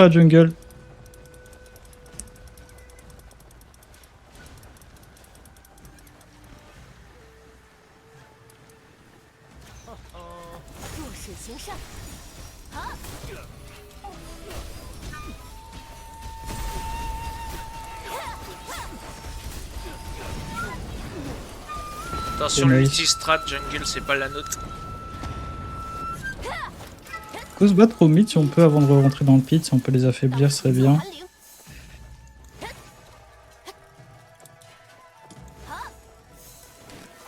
Pas jungle. Attention, l'ulti-strat jungle, c'est pas la nôtre. Faut se battre au mid si on peut avant de rentrer dans le pit. Si on peut les affaiblir, ce serait bien.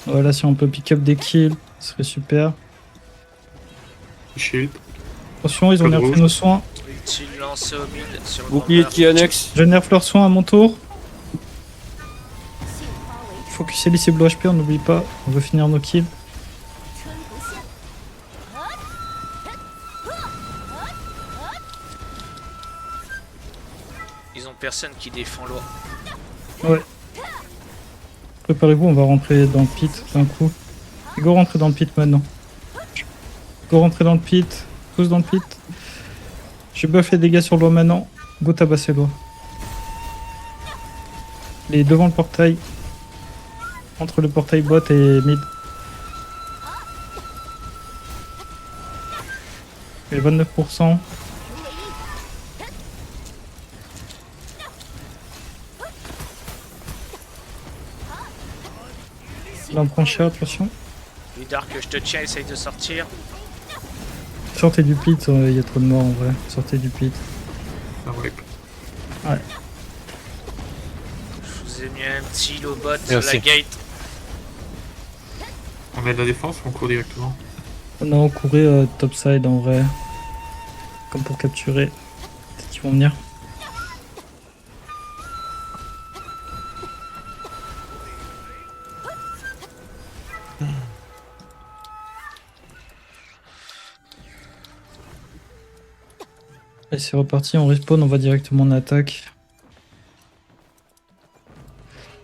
Voilà, si on peut pick up des kills, ce serait super. Shield. Attention, ils ont nerfé nos soins. Ulti lancé au mid sur le Bouclier bomber. qui annexe. Je nerf leurs soins à mon tour. Focus Elise et Blue HP, on n'oublie pas. On veut finir nos kills. Ils ont personne qui défend l'eau. Ouais. Préparez-vous, on va rentrer dans le pit d'un coup. Et go rentrer dans le pit maintenant. Go rentrer dans le pit. Tous dans le pit. Je buff les dégâts sur l'eau maintenant. Go tabasser l'eau. Il est devant le portail. Entre le portail bot et mid. Il est 29%. Là on prend cher, attention. Vidar que je te tiens, essaye de sortir. Sortez du pit, il y a trop de morts en vrai. Sortez du pit. Ah ouais. Ouais. Je vous ai mis un petit low bot sur Merci. la gate. On met de la défense ou on court directement? Non, courez topside en vrai. Comme pour capturer. Peut-être qu'ils vont venir. Allez, c'est reparti, on respawn, on va directement en attaque.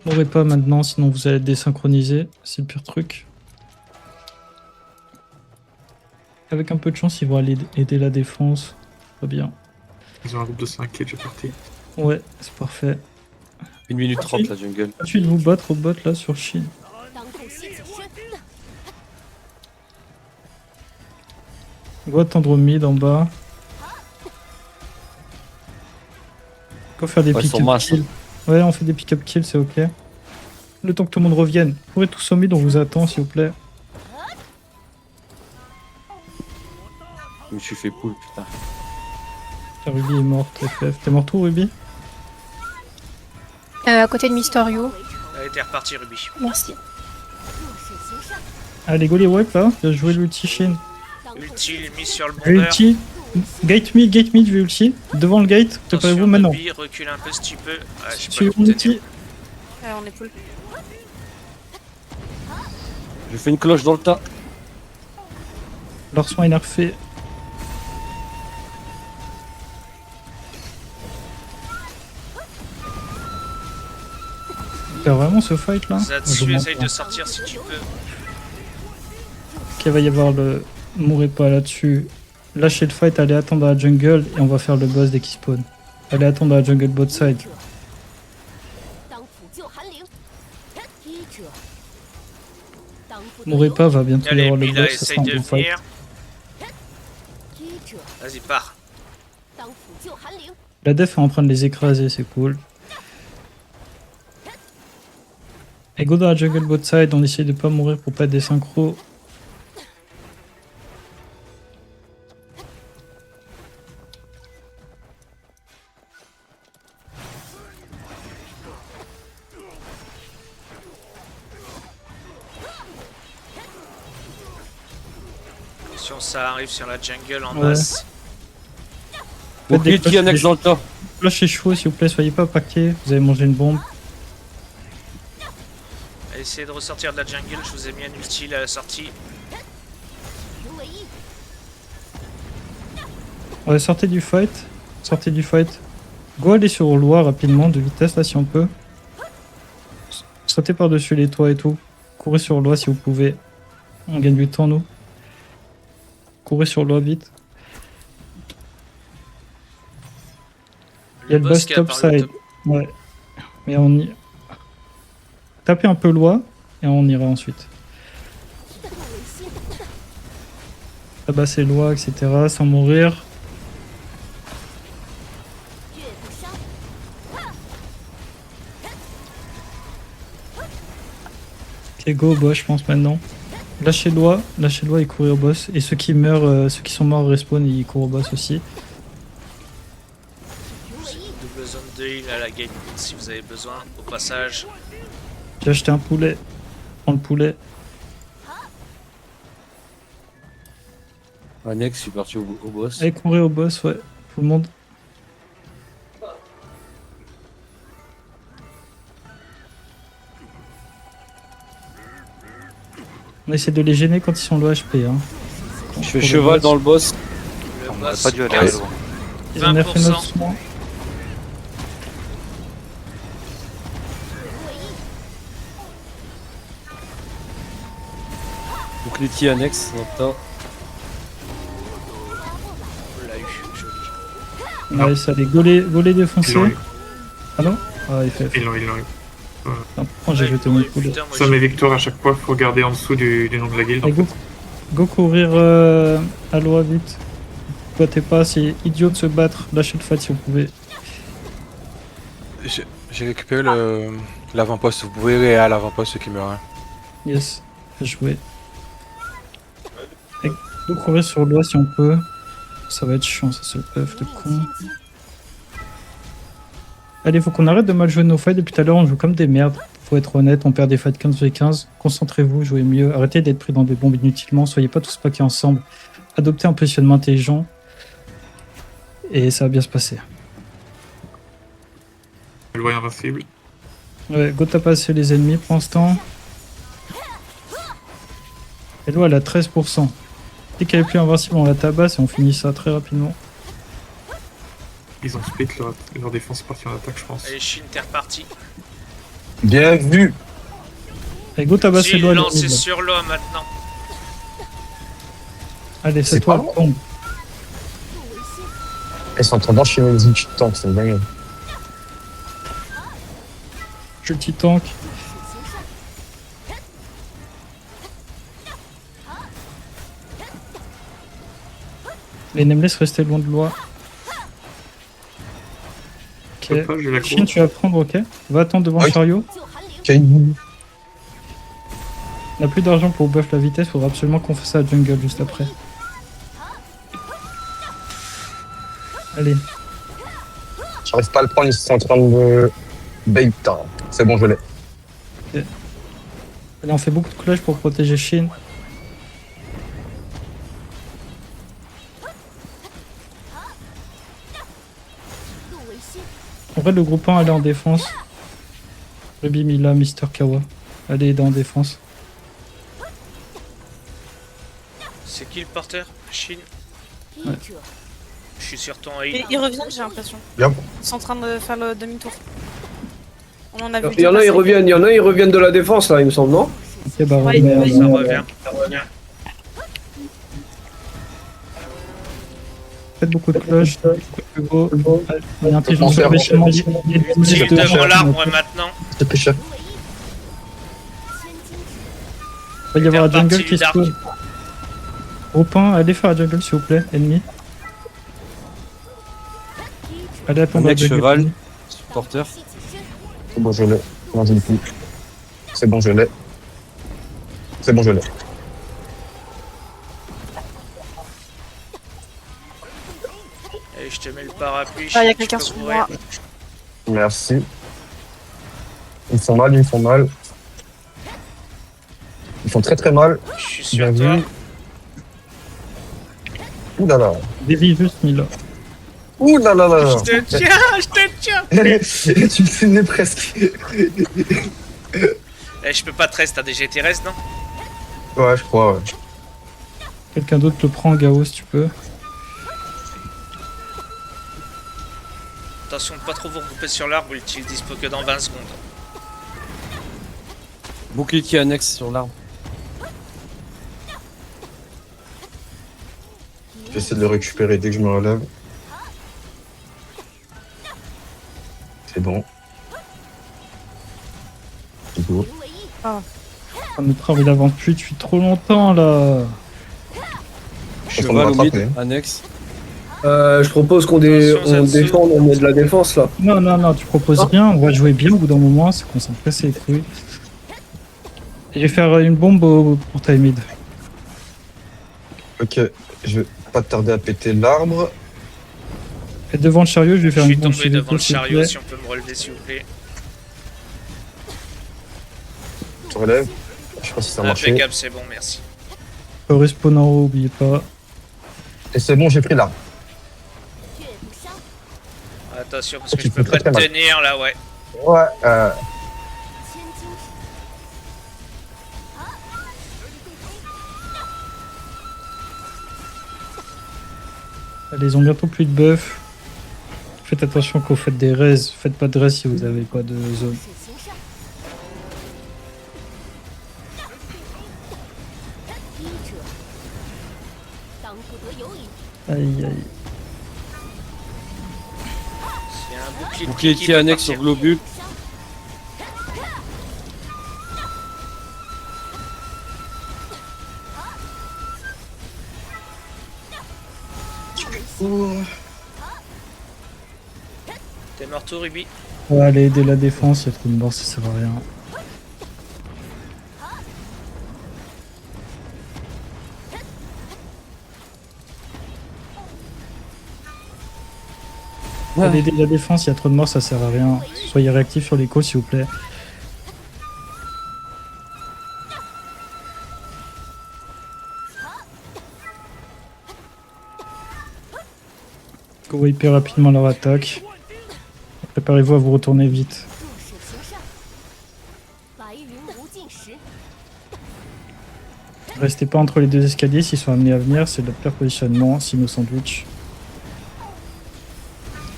N'aurez pas maintenant, sinon vous allez être désynchroniser. C'est le pire truc. Avec un peu de chance, ils vont aller aider la défense. Très bien. Ils ont un groupe de 5 qui est déjà parti. Ouais, c'est parfait. 1 minute 30 la jungle. Ensuite, vous battre au bot là sur Shin. Go attendre au mid en bas. Go faire des Ouais, ils sont pick-up masse. kills. Ouais, on fait des pick-up kills, c'est ok. Le temps que tout le monde revienne. Courez tous au mid, on vous attend s'il vous plaît. Je me suis fait pull, putain. Tiens, Ruby est morte, FF. T'es mort tout, Ruby? À côté de Mysterio. Allez, t'es reparti, Ruby. Merci. Allez, go les wipe là. Bien joué l'ulti Shin. Ulti, il est mis sur le Je vais bomber. ulti. Gate mid, je vais ulti. Devant le gate, préparez-vous Attention, maintenant. Ruby, recule un peu si tu peux. Ah, je sais pas Suivez où mon te ulti. tenir. On est full. Je fais une cloche dans le tas. Leur soin est nerfé. T'as vraiment ce fight là? Là-dessus, essaye de sortir si tu peux. Ok, va y avoir le... Mourrez pas là-dessus. Lâchez le fight, allez attendre à la jungle et on va faire le boss dès qu'il spawn. Allez attendre à la jungle bot side. Mourrez pas, va bientôt y Allez, avoir le Mila, boss, ça essaye sera un de bon fight. venir. Vas-y, pars. La def est en train de les écraser, c'est cool. Et go dans la jungle bot side, on essaye de pas mourir pour pas être des synchros. Attention, ça arrive sur la jungle en Ouais. masse. Faites des Bouclier qui annexe dans le tas. Lâchez chaud s'il vous plaît, soyez pas paquets, vous avez mangé une bombe. Essayez de ressortir de la jungle, je vous ai mis un ulti à la sortie. Ouais, sortez du fight. Sortez du fight. Go aller sur Loire rapidement, de vitesse là si on peut. Sautez par-dessus les toits et tout. Courez sur Loire si vous pouvez. On gagne du temps nous. Courez sur Loire vite. Il y a le boss qui est apparu au topside. top. Ouais. Mais on y... Tapez un peu loi et on ira ensuite. Tabasser loi, etc. sans mourir. Ok, go au boss, je pense maintenant. Lâchez loi et courez au boss. Et ceux qui meurent, ceux qui sont morts respawn, ils courent au boss aussi. Double zone de heal à la gate si vous avez besoin. Au passage, J'ai acheté un poulet. Prends le poulet. Annex, je suis parti au boss. Allez, courez au boss, ouais. Tout le monde. On essaie de les gêner quand ils sont low HP. Hein. Je fais cheval dans le boss. le On n'aurait boss pas dû aller 15. loin. Ils ont nerfé 20%. notre soin. Donc les petits annexes dans le tas. On l'a eu, joli. Nice, allez, go les défoncer. Ils l'ont eu. Ah non. Ah, il fait. Ils l'ont eu. Attends, pourquoi j'ai jeté mon poulet? Putain, moi, Ça, mes victoires à chaque fois, faut regarder en dessous du nom de la guilde. Allez, go courir à loi vite. Boitez pas, c'est idiot de se battre. Lâchez le fight si vous pouvez. J'ai récupéré l'avant-poste. Vous pouvez aller à l'avant-poste ceux qui meurent. Hein. Yes, joué. Go courir sur loi si on peut. Ça va être chiant, ça c'est le puff de con. Allez, faut qu'on arrête de mal jouer nos fights. Depuis tout à l'heure, on joue comme des merdes. Faut être honnête, on perd des fights 15v15. Concentrez-vous, jouez mieux. Arrêtez d'être pris dans des bombes inutilement. Soyez pas tous paqués ensemble. Adoptez un positionnement intelligent. Et ça va bien se passer. Le voyant invincible. Ouais, go tapasser les ennemis pour l'instant. Et là, elle a 13%. Dès qu'elle est plus invincible, on la tabasse et on finit ça très rapidement. Ils ont split leur défense partie en attaque, je pense. Allez, Shin, t'es reparti. Bien vu. Allez, go tabasser S'il l'eau. lance sur l'eau maintenant. Allez, c'est C'est toi pas le con. Ils sont en train d'enchaîner les outils de tank, c'est dingue. Je petit tank. Les Nameless, restez loin de loi. Je peux Ok. pas, j'ai la Shin, cour. tu vas prendre, ok. Va attendre devant le Oui. chariot. Kaïdou. On n'a plus d'argent pour buff la vitesse, faudra absolument qu'on fasse ça à jungle juste après. Allez, J'arrive pas à le prendre, ils sont en train de bait. C'est bon, je l'ai. allez, on fait beaucoup de cloches pour protéger Shin. En vrai, le groupe 1, allez en défense. Ruby, Mila, Mister Kawa. Allez, aider en défense. C'est qui le porteur? Shin. Ouais. Je suis sur ton Et heal. ils reviennent, j'ai l'impression. Bien. Ils sont en train de faire le demi-tour. On en a vu. Il y en a, ils reviennent de la défense là, il me semble, non? Ok, bah, Ouais, revenez, il- Ça revenez. revient. Faites beaucoup de cloches. Beaucoup de go. Allez, intelligence Bon, observation. Shield devant l'arbre maintenant. C'est pêcheur. Il va y avoir la jungle Partie qui dark. spawn. Groupe 1, allez faire la jungle s'il vous plaît, ennemi. Allez attendre la Annex, jungle. cheval. Porteur. C'est bon, je l'ai. Non, je l'ai plus. C'est bon, je l'ai. C'est bon, je l'ai. Allez, je te mets le parapluie. Ah, il y a tu quelqu'un peux sur courir. moi. Merci. Ils me font mal, ils me font mal. Ils font très très mal. Je suis sur Bien toi. vu. Ouh là là. Dévie juste Mila. Ouh là là là. Je te tiens, je te tiens. Tu me saignais presque. Eh, je peux pas te rester, t'as des GTRS, non? Ouais, je crois, ouais. Quelqu'un d'autre le prend, Gao, si tu peux. Attention de pas trop vous regrouper sur l'arbre, il dispo que dans 20 secondes. Bouclier qui annexe sur l'arbre. Je vais essayer de le récupérer dès que je me relève. C'est bon. Go. Ah, notre arbre il avance plus depuis trop longtemps là. Cheval au mid, rattraper, hein. annexe. Je propose qu'on Attention, on Zatsu. défende, on met de la défense là. Non, non, non, tu proposes rien, on va jouer bien au bout d'un moment, c'est qu'on s'en casse les couilles. Et je vais faire une bombe pour ta mid. Ok, je vais pas tarder à péter l'arbre. Et devant le chariot, je vais Je faire une suis bombe tombé chez devant le Vico, s'il te chariot, plaît. si on peut me relever s'il vous plaît. Je relève. Je sais pas si ça a marché. Impeccable, c'est bon, merci. Respawn en haut, oubliez pas. Et c'est bon, j'ai pris l'arbre. Attention parce Oh, que tu je peux peux pas très te mal. tenir là, ouais. Ouais, Allez, ils ont bientôt plus de buff. Faites attention quand vous faites des raises. Faites pas de raises si vous avez pas de zone. Aïe aïe. S'il y a un bouclier de Bouclier Kiki, qui faut annexe sur partir. globule. T'es morto, Ruby? Ouais, allez aider la défense, il y a trop de morts, ça sert à rien. Allez aider la défense, il y a trop de morts, ça sert à rien. Soyez réactifs sur l'écho s'il vous plaît. Go hyper rapidement leur attaque. Préparez-vous à vous retourner vite. Restez pas entre les deux escaliers s'ils sont amenés à venir, c'est le pire positionnement, sinon sandwich.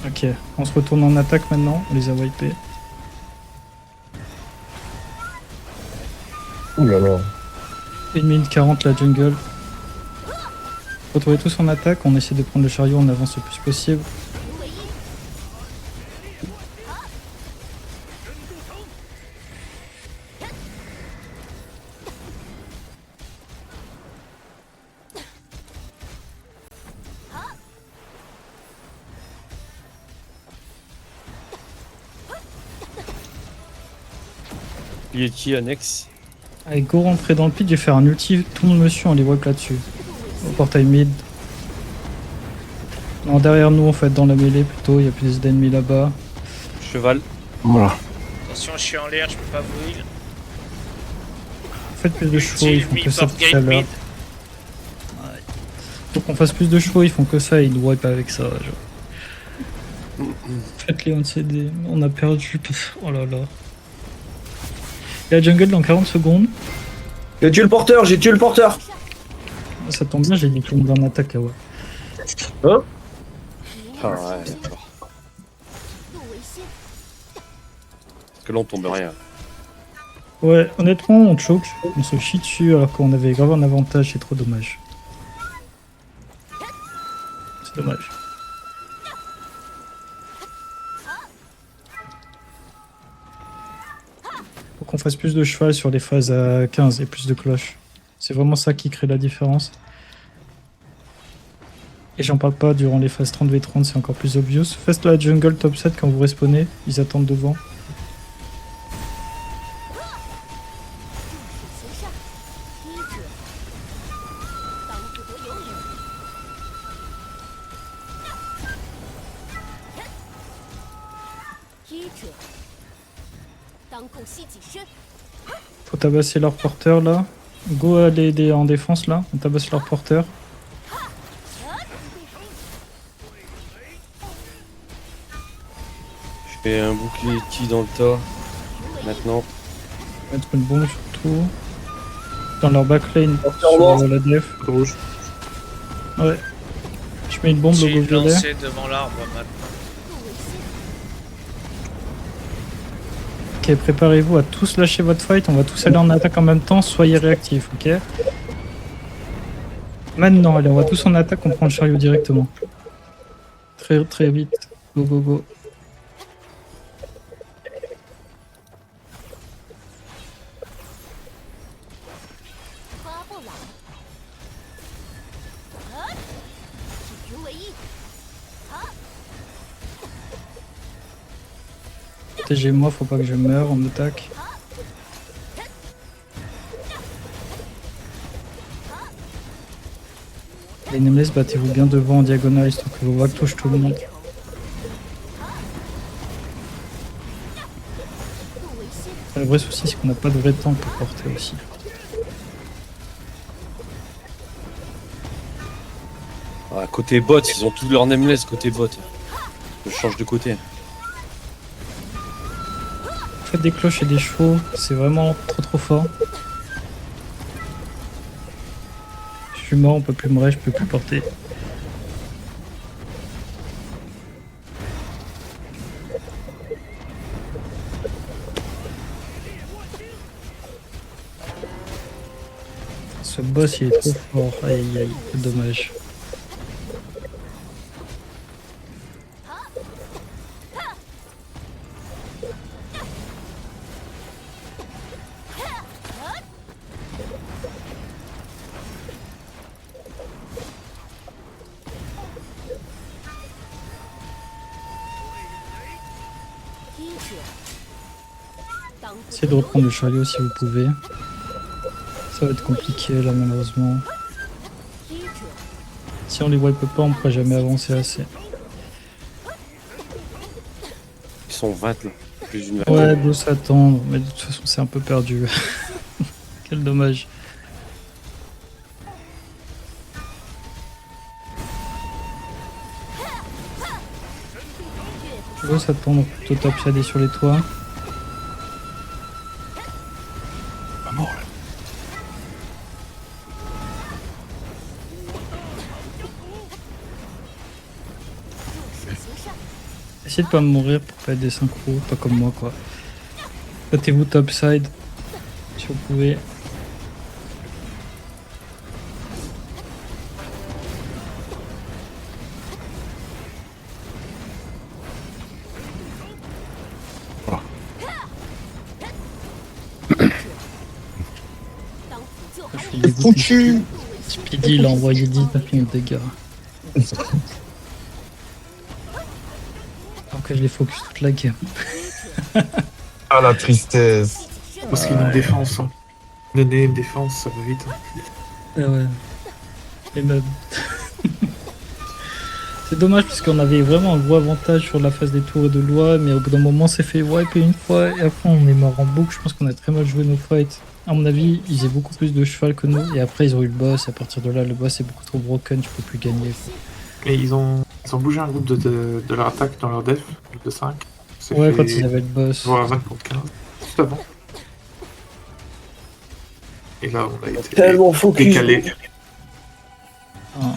Ok, on se retourne en attaque maintenant, on les a wipés. ouh là là. 1 minute 40 la jungle. Retrouvez tous en attaque, on essaie de prendre le chariot, on avance le plus possible. Bouclier qui annexe. Allez, go rentrer dans le pit, je vais faire un ulti, tout le monde me suit, on les wipe là-dessus. Au portail mid. Non, derrière nous en fait, dans la mêlée plutôt, il y a plus d'ennemis là-bas. Cheval. Voilà. Attention, je suis en l'air, je peux pas vous heal. Faites plus de chevaux, ils font que ça Port tout à gate l'heure. mid. Faut qu'on fasse plus de chevaux, ils font que ça, ils nous wipe avec ça. Genre. Faites-les on CD, on a perdu. Oh là là. Il y a la jungle dans 40 secondes. J'ai tué le porteur, j'ai tué le porteur. Ça tombe bien, j'ai dit tout le monde en attaque là, ouais. Hein? Ah ouais, d'accord. Parce que là on tombe rien. Ouais, honnêtement, on choke, on se chie dessus alors qu'on avait grave un avantage, c'est trop dommage. C'est dommage. Faut qu'on fasse plus de cheval sur les phases à 15 et plus de cloches. C'est vraiment ça qui crée la différence. Et j'en parle pas durant les phases 30v30, c'est encore plus obvious. Faites la jungle top 7 quand vous respawnez, ils attendent devant. Faut tabasser leur porteur là. Go aller aider en défense là, on tabasse leur porteur. Je fais un bouclier qui dans le tas. Maintenant. Mettre une bombe surtout. Dans leur backlane Porteur mort. sur la def. Rouge. Ouais. Je mets une bombe J'ai logo violet. lancé devant l'arbre maintenant. Ok, préparez-vous à tous lâcher votre fight, on va tous aller en attaque en même temps, soyez réactifs, ok? Maintenant, allez, on va tous en attaque, on prend le chariot directement. Très très vite. Go go go. protégez-moi, faut pas que je meure, on m'attaque. Les Nameless, battez-vous bien devant en diagonale histoire que vos vagues touchent tout le monde. Le vrai souci, c'est qu'on n'a pas de vrai temps pour porter aussi. Ah, côté bot, ils ont tous leur nameless côté bot. Je change de côté. Faites des cloches et des chevaux, c'est vraiment trop fort. Je suis mort, on peut plus me ré, je peux plus porter. Ce boss il est trop fort, aïe aïe, c'est dommage. Essayez de reprendre le chariot si vous pouvez. Ça va être compliqué là malheureusement. Si on les wipe pas, on pourra jamais avancer assez. Ils sont 20 là. Plus d'une Ouais, vingtaine. de s'attendre, mais de toute façon c'est un peu perdu. Quel dommage. Je veux s'attendre plutôt top shadé sur les toits. Pas mort là. Essayez de pas mourir pour pas être des synchros, pas comme moi quoi. Battez-vous topside si vous pouvez. Je suis dégoûté. Foutu. Speedy il a envoyé 19 000 de dégâts. Alors que je les focus toute la game. Ah la tristesse. Parce qu'ils ont une défense. Hein. Donner une défense, ça va vite. Hein. Ah ouais. Et même... C'est dommage parce qu'on avait vraiment un gros avantage sur la phase des tours et de loi, mais au bout d'un moment c'est fait wipe une fois et après on est mort en boucle. Je pense qu'on a très mal joué nos fights. À mon avis, ils avaient beaucoup plus de cheval que nous et après ils ont eu le boss. Et à partir de là, le boss est beaucoup trop broken, tu peux plus gagner. Quoi. Et ils ont bougé un groupe de leur attaque dans leur def, groupe de 5. Ouais, quand ils avaient le boss. Voilà, 20 contre 15. Juste avant. Et là, on a été Tellement focus. décalé.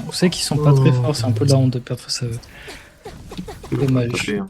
On sait qu'ils sont pas très forts, c'est un peu la honte de perdre face à eux. C'est Dommage. tapé, hein.